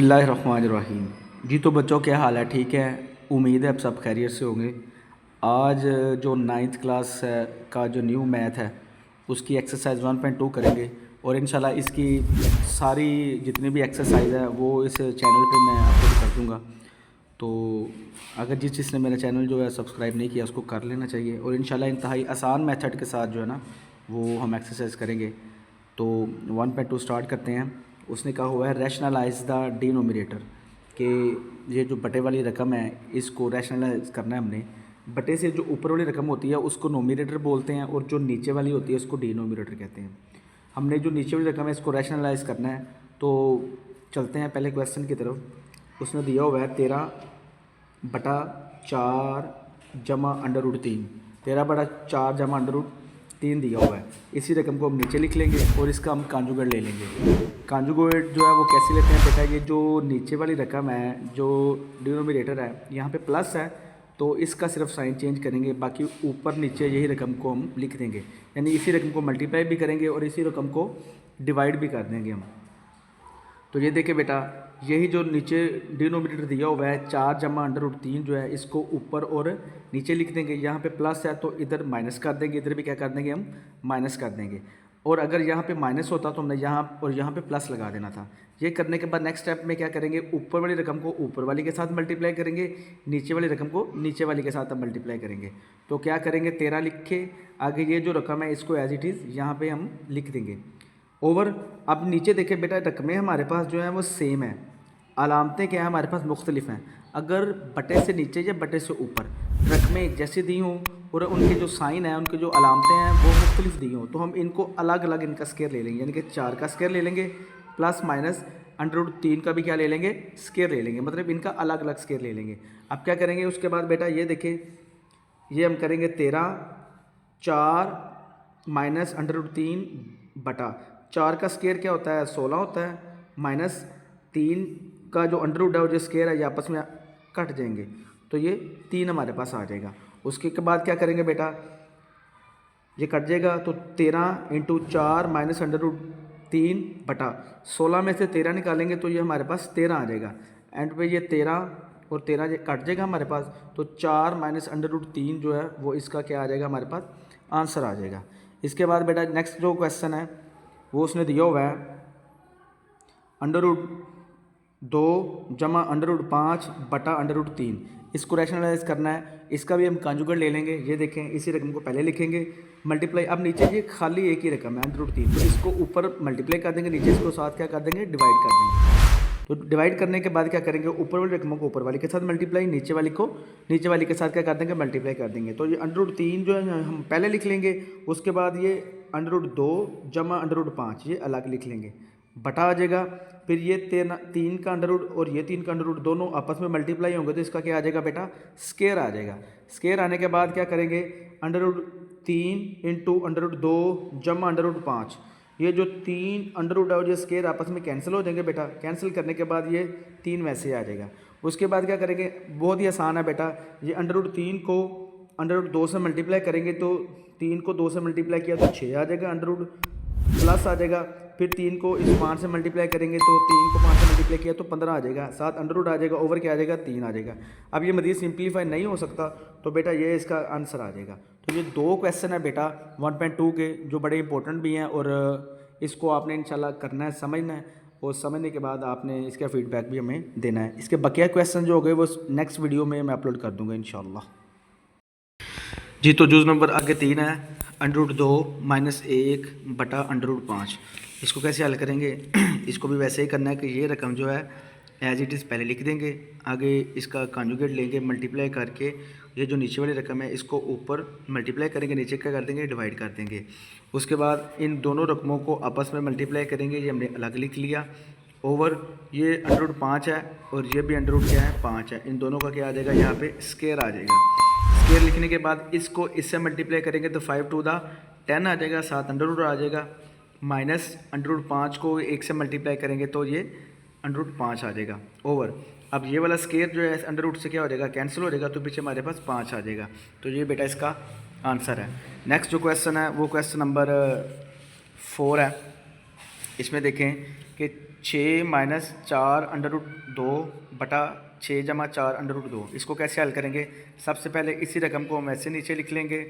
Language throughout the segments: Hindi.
बिस्मिल्लाहिर्रहमानिर्रहीम। जी तो बच्चों क्या हाल है? ठीक है, उम्मीद है आप सब खैरियत से होंगे। आज जो नाइन्थ क्लास का जो न्यू मैथ है उसकी एक्सरसाइज 1.2 करेंगे और इंशाल्लाह इसकी सारी जितनी भी एक्सरसाइज है वो इस चैनल पे मैं अपलोड कर दूँगा। तो अगर जिस जिसने मेरा चैनल जो है सब्सक्राइब नहीं किया उसको कर लेना चाहिए और इंशाल्लाह इंतहाई आसान मेथड के साथ जो है ना वो हम एक्सरसाइज करेंगे। तो 1.2 स्टार्ट करते हैं। उसने कहा हुआ है रैशनलाइज द डिनोमिनेटर, कि ये जो बटे वाली रकम है इसको रैशनलाइज करना है हमने। बटे से जो ऊपर वाली रकम होती है उसको नोमिनेटर बोलते हैं और जो नीचे वाली होती है उसको डिनोमिनेटर कहते हैं। हमने जो नीचे वाली रकम है इसको रैशनलाइज करना है। तो चलते हैं पहले क्वेश्चन की तरफ। उसने दिया हुआ है 13/4 जमा √3। 13/4 जमा √3 दिया हुआ है। इसी रकम को हम नीचे लिख लेंगे और इसका हम कांजुगेट ले लेंगे। कांजुगेट जो है वो कैसे लेते हैं बेटा? ये जो नीचे वाली रकम है जो डिनोमिनेटर है यहाँ पे प्लस है तो इसका सिर्फ साइन चेंज करेंगे, बाकी ऊपर नीचे यही रकम को हम लिख देंगे। यानी इसी रकम को मल्टीप्लाई भी करेंगे और इसी रकम को डिवाइड भी कर देंगे हम। तो ये देखिए बेटा, यही जो नीचे डिनोमिनेटर दिया हुआ है 4 जमा √3 जो है इसको ऊपर और नीचे लिख देंगे। यहाँ पे प्लस है तो इधर माइनस कर देंगे, इधर भी क्या कर देंगे हम माइनस कर देंगे। और अगर यहाँ पे माइनस होता तो हमने यहाँ और यहाँ पे प्लस लगा देना था। ये करने के बाद नेक्स्ट स्टेप में क्या करेंगे, ऊपर वाली रकम को ऊपर वाली के साथ मल्टीप्लाई करेंगे, नीचे वाली रकम को नीचे वाली के साथ हम मल्टीप्लाई करेंगे। तो क्या करेंगे, 13 लिखे, आगे ये जो रकम है इसको एज इट इज़ यहाँ पे हम लिख देंगे ओवर। अब नीचे देखें बेटा, रकमें हमारे पास जो है वो सेम है, अलामतें क्या है हमारे पास मुख्तलिफ हैं। अगर बटे से नीचे या बटे से ऊपर रकमें एक जैसी दी हों और उनके जो साइन है उनके जो अलामतें हैं वो मुख्तलिफ दी हों तो हम इनको अलग अलग इनका स्केयर ले लेंगे। यानी कि 4 का स्केयर ले लेंगे प्लस माइनस √3 का भी क्या ले लेंगे, स्केयर ले लेंगे। मतलब इनका अलग अलग स्केयर ले लेंगे। अब क्या करेंगे उसके बाद बेटा, ये देखें, ये हम करेंगे 13/4 माइनस √3 बटा 4 का स्केयर क्या होता है 16 होता है, माइनस 3 का जो अंडर है जो स्केयर है ये आपस में कट जाएंगे तो ये 3 हमारे पास आ जाएगा। उसके बाद क्या करेंगे बेटा, ये कट जाएगा तो 13 × 4 माइनस √3 बटा 16 में से 13 निकालेंगे तो ये हमारे पास 13 आ जाएगा। एंड पे ये 13 और 13 ये कट जाएगा हमारे पास तो 4 माइनस √3 जो है वो इसका क्या आ जाएगा, हमारे पास आंसर आ जाएगा। इसके बाद बेटा नेक्स्ट जो क्वेश्चन है वो उसने दिया हुआ है √2 जमा √5 बटा √3। इसको रैशनलाइज करना है। इसका भी हम कांजुगेट ले लेंगे। ये देखें, इसी रकम को पहले लिखेंगे मल्टीप्लाई। अब नीचे ये खाली एक ही रकम है √3 तो इसको ऊपर मल्टीप्लाई कर देंगे, नीचे इसको साथ क्या कर देंगे, डिवाइड कर देंगे। तो डिवाइड करने के बाद क्या करेंगे, ऊपर वाली रकमों को ऊपर वाली के साथ मल्टीप्लाई, नीचे वाली को नीचे वाली के साथ क्या कर देंगे, मल्टीप्लाई कर देंगे। तो ये √3 जो है हम पहले लिख लेंगे, उसके बाद ये √2 जमा √5 ये अलग लिख लेंगे, बटा आ जाएगा। फिर ये 3 का अंडर रूट और ये 3 का अंडर रूट दोनों आपस में मल्टीप्लाई होंगे तो इसका क्या आ जाएगा बेटा, स्केयर आ जाएगा। स्केयर आने के बाद क्या करेंगे, √3 × √2 जमा √5। ये जो 3 अंडर रूट है और ये स्केयर आपस में कैंसिल हो जाएंगे बेटा। कैंसिल करने के बाद ये 3 वैसे आ जाएगा। उसके बाद क्या करेंगे, बहुत ही आसान है बेटा, ये √3 को √2 से मल्टीप्लाई करेंगे तो 3 को 2 से मल्टीप्लाई किया तो 6 आ जाएगा, अंडर रूट प्लस आ जाएगा। फिर 3 को इस 5 से मल्टीप्लाई करेंगे तो 3 को 5 से मल्टीप्लाई किया तो 15 आ जाएगा, साथ अंडर रूट आ जाएगा, ओवर क्या आ जाएगा, 3 आ जाएगा। अब ये मज़ीद सिंप्लीफाई नहीं हो सकता तो बेटा ये इसका आंसर आ जाएगा। तो ये 2 क्वेश्चन है बेटा 1.2 के जो बड़े इंपॉर्टेंट भी हैं और इसको आपने इंशाल्लाह करना है, समझना है और समझने के बाद आपने इसका फीडबैक भी हमें देना है। इसके बकिया क्वेश्चन जो हो गए वो नेक्स्ट वीडियो में मैं अपलोड कर दूँगा इंशाल्लाह। जी तो जूज़ नंबर आगे 3 है, √2 - 1 बटा √5। इसको कैसे हल करेंगे इसको भी वैसे ही करना है कि ये रकम जो है एज इट इज़ पहले लिख देंगे, आगे इसका कांजुगेट लेंगे मल्टीप्लाई करके, ये जो नीचे वाली रकम है इसको ऊपर मल्टीप्लाई करेंगे, नीचे क्या कर देंगे, डिवाइड कर देंगे। उसके बाद इन दोनों रकमों को आपस में मल्टीप्लाई करेंगे, ये हमने अलग लिख लिया, ओवर ये √5 है और ये भी अंडर रूट क्या है 5 है, इन दोनों का क्या आ जाएगा, यहाँ पे स्केयर आ जाएगा। स्केयर लिखने के बाद इसको इससे मल्टीप्लाई करेंगे तो 5 × 10 आ जाएगा, साथ अंडर रूट आ जाएगा, माइनस √5 को 1 से मल्टीप्लाई करेंगे तो ये √5 आ जाएगा, ओवर। अब ये वाला स्केयर जो है अंडर रूट से क्या हो जाएगा, कैंसिल हो जाएगा, तो पीछे हमारे पास 5 आ जाएगा। तो ये बेटा इसका आंसर है। नेक्स्ट जो क्वेश्चन है वो क्वेश्चन नंबर 4 है। इसमें देखें कि 6 माइनस 4 अंडर रूट 2 बटा 6 जमा 4 अंडर रूट 2। इसको कैसे हल करेंगे? सबसे पहले इसी रकम को हम ऐसे नीचे लिख लेंगे,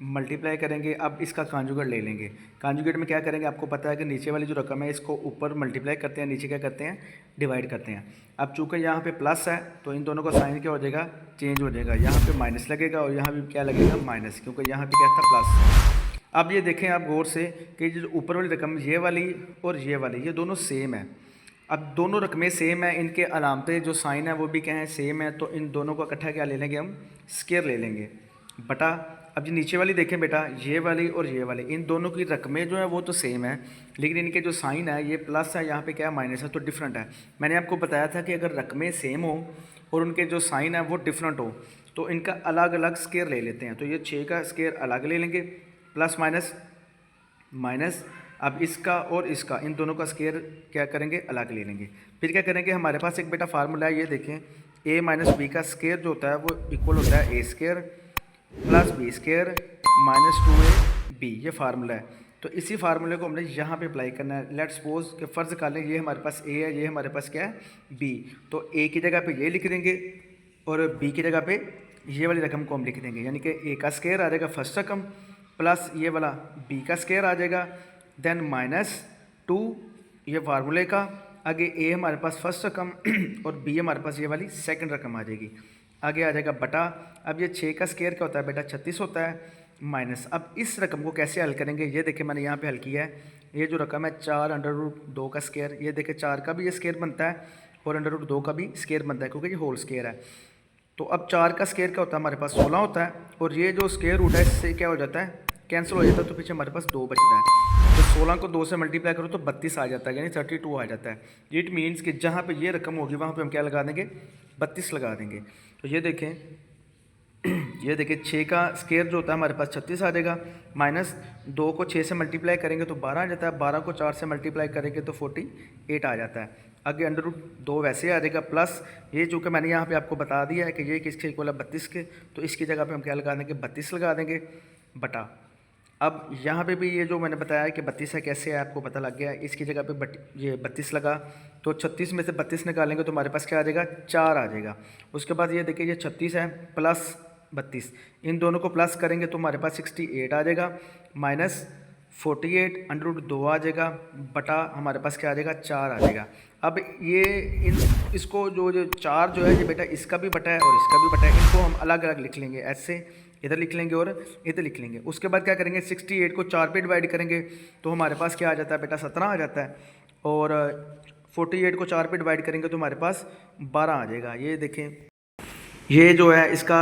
मल्टीप्लाई करेंगे। अब इसका कॉन्जुगेट ले लेंगे। कॉन्जुगेट में क्या करेंगे? आपको पता है कि नीचे वाली जो रकम है इसको ऊपर मल्टीप्लाई करते हैं, नीचे क्या करते हैं? डिवाइड करते हैं। अब चूँकि यहाँ पे प्लस है तो इन दोनों का साइन क्या हो जाएगा? चेंज हो जाएगा। यहाँ पे माइनस लगेगा और यहाँ भी क्या लगेगा? माइनस, क्योंकि यहाँ पे क्या था? प्लस। अब ये देखें आप गौर से कि जो ऊपर वाली रकम ये वाली और ये वाली, ये दोनों सेम है। अब दोनों रकमें सेम है, इनके अलामतें जो साइन है वो भी क्या है? सेम है। तो इन दोनों का इकट्ठा क्या ले लेंगे? हम स्क्वायर ले लेंगे बटा। अब जो नीचे वाली देखें बेटा, ये वाली और ये वाली, इन दोनों की रकमें जो है वो तो सेम है, लेकिन इनके जो साइन है ये प्लस है, यहाँ पे क्या है? माइनस है, तो डिफरेंट है। मैंने आपको बताया था कि अगर रकमें सेम हो और उनके जो साइन है वो डिफरेंट हो तो इनका अलग अलग स्क्वायर ले लेते हैं। तो ये 6 का स्क्वायर अलग ले लेंगे, प्लस माइनस माइनस। अब इसका और इसका, इन दोनों का स्क्वायर क्या करेंगे? अलग ले लेंगे। फिर क्या करेंगे? हमारे पास एक बेटा फार्मूला है, ये देखें, a माइनस बी का स्क्वायर जो होता है वो इक्वल होता है a square plus B square minus 2ab। ये फार्मूला है। तो इसी फार्मूले को हमने यहाँ पे अप्लाई करना है। लेट्स सपोज कि फ़र्ज़ कर लें ये हमारे पास a है, ये हमारे पास क्या है? b। तो a की जगह पे ये लिख देंगे और b की जगह पे ये वाली रकम को हम लिख देंगे, यानी कि a का स्क्वायर आ जाएगा फर्स्ट रकम, प्लस ये वाला b का स्क्वायर आ जाएगा, देन माइनस 2 ये फार्मूले का, आगे a हमारे पास फर्स्ट रकम और b हमारे पास ये वाली सेकंड रकम आ जाएगी, आगे आ जाएगा बटा। अब ये 6 का स्क्वायर क्या होता है बेटा? 36 होता है, माइनस। अब इस रकम को कैसे हल करेंगे? ये देखें मैंने यहाँ पे हल किया है। ये जो रकम है 4 अंडर रूट 2 का स्क्वायर, ये देखें 4 का भी ये स्क्वायर बनता है और अंडर रूट 2 का भी स्क्वायर बनता है, क्योंकि ये होल स्क्वायर है। तो अब 4 का स्क्वायर क्या होता है? हमारे पास 16 होता है, और ये जो स्क्वायर रूट है इससे क्या हो जाता है? कैंसिल हो जाता है, तो पीछे हमारे पास 2 बचता है। तो 16 को 2 से मल्टीप्लाई करो तो 32 आ जाता है, यानी 32 आ जाता है। इट मीन्स कि जहाँ पे ये रकम होगी वहाँ पे हम क्या लगा देंगे? 32 लगा देंगे। तो ये देखें, ये देखिए 6 का स्क्वायर जो होता है हमारे पास 36 आ जाएगा, माइनस 2 को 6 से मल्टीप्लाई करेंगे तो 12 आ जाता है, 12 को 4 से मल्टीप्लाई करेंगे तो 48 आ जाता है। आगे अंडर रूट 2 वैसे आ जाएगा, प्लस ये चूँकि मैंने यहाँ पे आपको बता दिया है कि ये किसके इक्वल है? 32 के, तो इसकी जगह पे हम क्या लगा देंगे? 32 लगा देंगे बटा। अब यहाँ पे भी ये जो मैंने बताया कि 32 है, कैसे है आपको पता लग गया है। इसकी जगह पे ये 32 लगा, तो 36 में से 32 निकालेंगे तो हमारे पास क्या आ जाएगा? 4 आ जाएगा। उसके बाद ये देखिए ये 36 है प्लस 32, इन दोनों को प्लस करेंगे तो हमारे पास 68 आ जाएगा, माइनस 48 अंडर रूट 2 आ जाएगा बटा हमारे पास क्या आ जाएगा? 4 आ जाएगा। अब ये इसको जो 4 जो है ये बेटा इसका भी बटा है और इसका भी बटा है, इनको हम अलग अलग लिख लेंगे, ऐसे इधर लिख लेंगे और इधर लिख लेंगे। उसके बाद क्या करेंगे? 68 को 4 पे डिवाइड करेंगे तो हमारे पास क्या आ जाता है बेटा? 17 आ जाता है, और 48 को 4 पे डिवाइड करेंगे तो हमारे पास 12 आ जाएगा। ये देखें, ये जो है इसका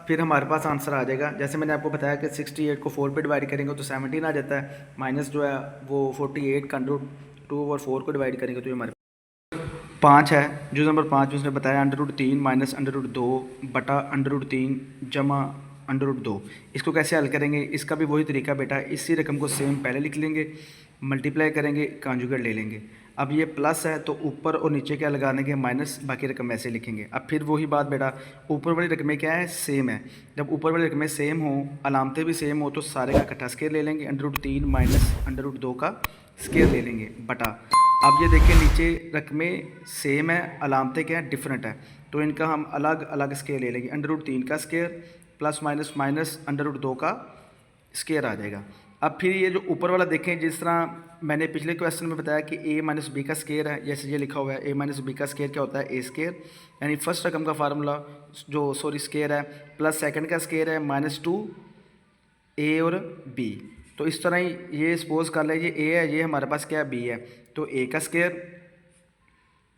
फिर हमारे पास आंसर आ जाएगा। जैसे मैंने आपको बताया कि 68 को 4 पे डिवाइड करेंगे तो 17 आ जाता है, माइनस जो है वो 48 का अंडर रूट 2 और 4 को डिवाइड करेंगे तो ये हमारे 5 है। जो नंबर 5 उसने बताया under root 3 minus under root 2 बटा अंडर रूट 3 जमा अंडर रूट 2। इसको कैसे हल करेंगे? इसका भी वही तरीका बेटा, इसी रकम को सेम पहले लिख लेंगे, मल्टीप्लाई करेंगे, कॉन्जुगेट ले लेंगे। अब ये प्लस है तो ऊपर और नीचे क्या लगा देंगे? माइनस, बाकी रकम ऐसे लिखेंगे। अब फिर वही बात बेटा, ऊपर वाली रकमें क्या है? सेम है। जब ऊपर वाली रकमें सेम हो, अलामतें भी सेम हो, तो सारे का इकट्ठा स्क्वायर ले लेंगे, under root 3 minus under root 2 का स्क्वायर ले लेंगे बटा। अब ये देखिए नीचे रकमें सेम है, अलामतें क्या है? डिफरेंट है, तो इनका हम अलग अलग स्क्वायर ले लेंगे। अंडर रूट 3 का square plus minus minus under root 2 का स्क्वायर आ जाएगा। अब फिर ये जो ऊपर वाला देखें, जिस तरह मैंने पिछले क्वेश्चन में बताया कि a माइनस बी का स्क्वायर है, जैसे ये लिखा हुआ है a माइनस बी का स्क्वायर क्या होता है? a स्क्वायर, यानी फर्स्ट रकम का फार्मूला जो स्क्वायर है, प्लस सेकंड का स्क्वायर है माइनस 2 a और b। तो इस तरह ही ये सपोज कर ले ये a है, ये हमारे पास क्या है? b है, तो a का स्क्वायर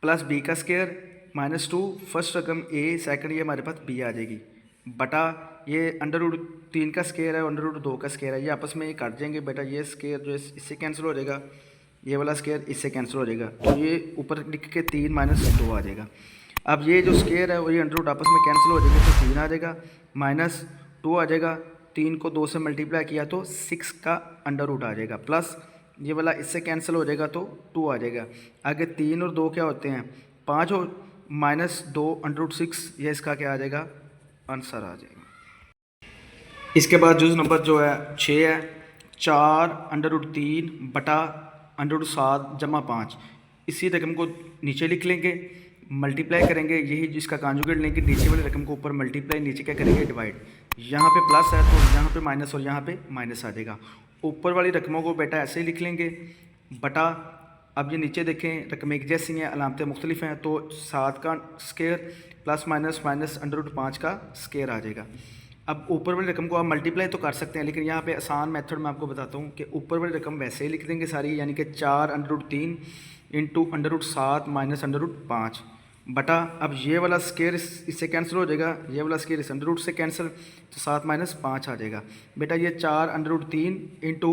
प्लस b का स्क्वायर माइनस 2 फर्स्ट रकम a, सेकंड ये हमारे पास b आ जाएगी बटा ये अंडर रूट 3 का स्क्वायर है, अंडर रूट 2 का स्क्वायर है, ये आपस में ये काट जाएंगे बेटा। ये स्क्वायर जो इससे कैंसिल हो जाएगा, ये वाला स्क्वायर इससे कैंसिल हो जाएगा, तो ये ऊपर लिख के 3 माइनस 2 आ जाएगा। अब ये जो स्क्वायर है वो ये अंडर रूट आपस में कैंसिल हो जाएगा, तो 3 आ जाएगा, माइनस 2 आ जाएगा, 3 को 2 से मल्टीप्लाई किया तो 6 का अंडर रूट आ जाएगा, प्लस ये वाला इससे कैंसिल हो जाएगा तो 2 आ जाएगा। आगे 3 और 2 क्या होते हैं? 5 और माइनस 2 अंडर रूट 6, ये इसका क्या आ जाएगा? आंसर आ जाएगा। इसके बाद जो नंबर जो है 6 है, 4 अंडर रूट 3 बटा अंडर रूट 7 जमा 5। इसी रकम को नीचे लिख लेंगे, मल्टीप्लाई करेंगे, यही जिसका कॉन्जुगेट लेंगे, नीचे वाली रकम को ऊपर मल्टीप्लाई, नीचे क्या करेंगे डिवाइड। यहाँ पे प्लस है तो यहाँ पे माइनस और यहाँ पे माइनस आ जाएगा। ऊपर वाली रकमों को बेटा ऐसे ही लिख लेंगे बटा, अब ये नीचे देखें रकमें एक जैसी हैं, अलामतें मुख्तलिफ हैं, तो 7 का स्केयर प्लस माइनस माइनस √5 का स्केयर आ जाएगा। अब ऊपर वाली रकम को आप मल्टीप्लाई तो कर सकते हैं, लेकिन यहाँ पे आसान मेथड मैं आपको बताता हूँ कि ऊपर वाली रकम वैसे ही लिख देंगे सारी, यानी कि 4√3 इंटू √7 माइनस √5 बटा, अब ये वाला स्केयर इससे कैंसिल हो जाएगा, ये वाला स्केयर इस √ से कैंसिल, तो 7 माइनस 5 आ जाएगा। बेटा ये 4√3 इंटू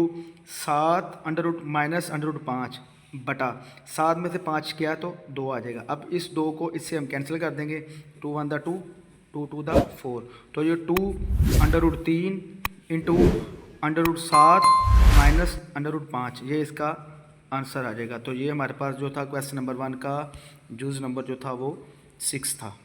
7 माइनस √5 बटा 7 में से 5 किया तो 2 आ जाएगा। अब इस 2 को इससे हम कैंसिल कर देंगे, 2 1 2 2 2 4, तो ये 2√3 इंटू √7 माइनस √5 ये इसका आंसर आ जाएगा। तो ये हमारे पास जो था क्वेश्चन नंबर 1 का जूज़ नंबर जो था वो 6 था।